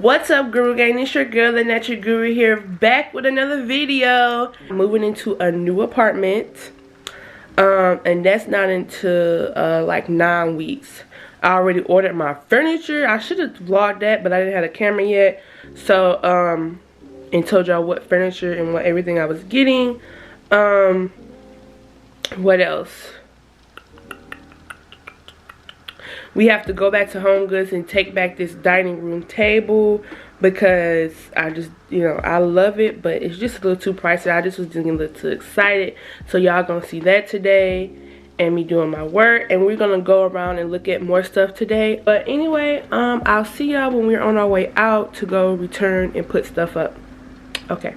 What's up, Guru Gang? It's your girl, the Natural Guru here, back with another video. Moving into a new apartment, and that's not until like 9 weeks. I already ordered my furniture. I should have vlogged that, but I didn't have a camera yet. So and told y'all what furniture and what everything I was getting. What else? We have to go back to HomeGoods and take back this dining room table because I just, you know, I love it, but it's just a little too pricey. I just was getting a little too excited. So y'all gonna see that today and me doing my work, and we're gonna go around and look at more stuff today. But anyway, I'll see y'all when we're on our way out to go return and put stuff up. Okay.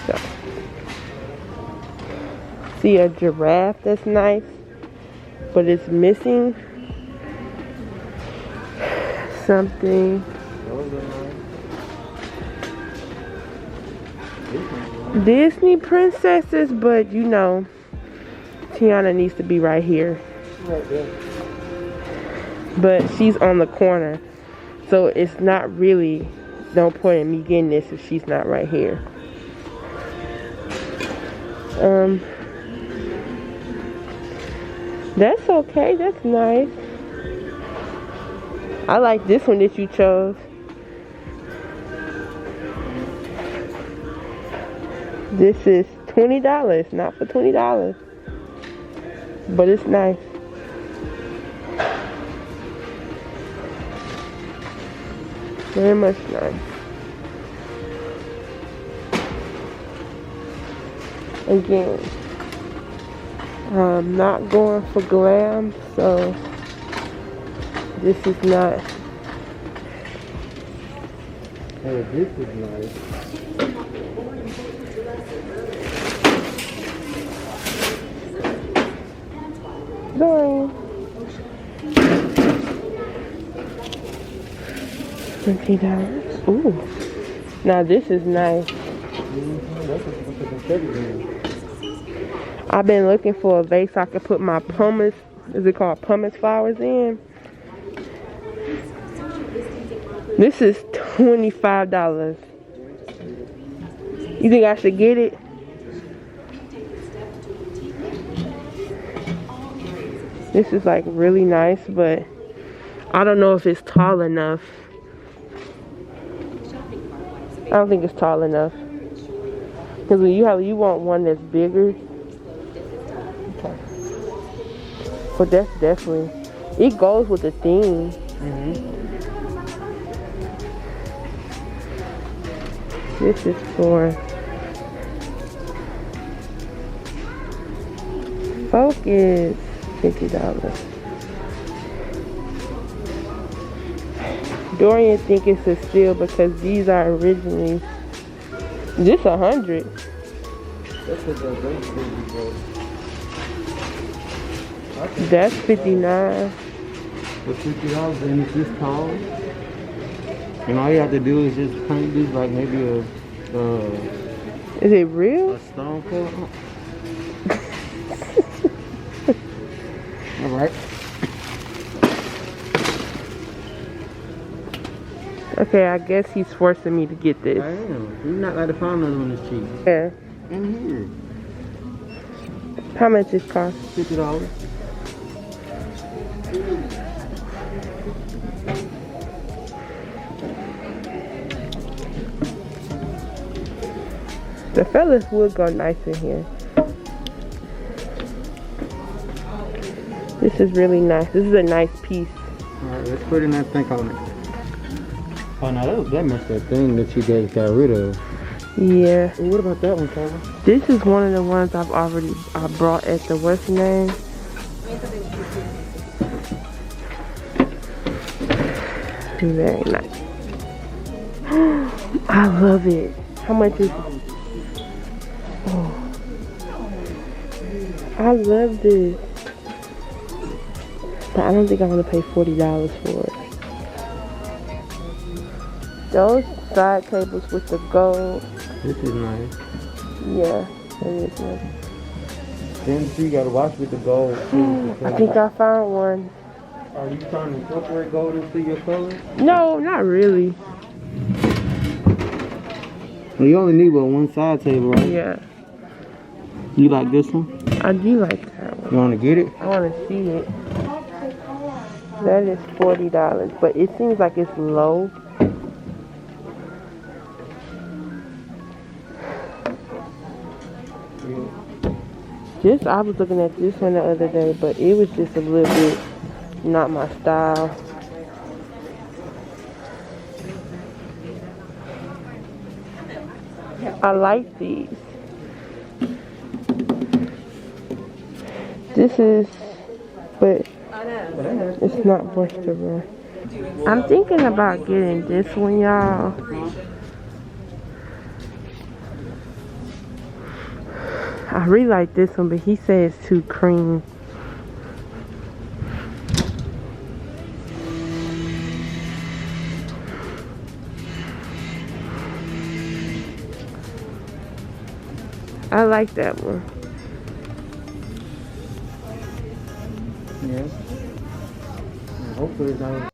So, see a giraffe that's nice, but it's missing something. Disney princesses, but you know, Tiana needs to be right here. Right there. But she's on the corner, so it's not really no point in me getting this if she's not right here. That's okay. That's nice. I like this one that you chose. This is $20, not for $20, but it's nice. Very much nice. Again, I'm not going for glam, so this is not. Hey, this is nice. Sorry. $20. Ooh. Now this is nice. I've been looking for a vase I could put my pumice, is it called pumice flowers in? This is $25. You think I should get it? This is like really nice, but I don't know if it's tall enough. I don't think it's tall enough. Because when you want one that's bigger. Okay. But that's definitely, it goes with the theme. This is for focus. $50. Dorian think it's a steal because these are originally this 100. That's 59. For $50 and it's this tall. And all you have to do is just paint this like maybe Is it real? a stone color. Alright. Okay, I guess he's forcing me to get this. I am. You're not like to find another one that's cheap. Yeah. In here. How much this cost? $50. The fellas would go nice in here. This is really nice. This is a nice piece. Alright, let's put in that thing on it. Oh, no, that must be that thing that you guys got rid of. Yeah. And what about that one, Kevin? This is one of the ones I brought at the what's the name? Very nice. I love it. How much is it? Oh. I love this. But I don't think I'm gonna pay $40 for it. Those side tables with the gold. This is nice. Yeah, that is nice. Then you gotta watch with the gold too. I think I found one. Are you trying to incorporate gold into your colors? No, not really. Well, you only need one side table, right? Yeah, You like this one? I do like that one. You wanna get it? I want to see it. That is $40, but it seems like it's low. Just I was looking at this one the other day, but it was just a little bit not my style. I like these. This is, but it's not vegetable. I'm thinking about getting this one, y'all. I really like this one, but he says it's too cream. I like that one. Yeah. Hopefully it's not.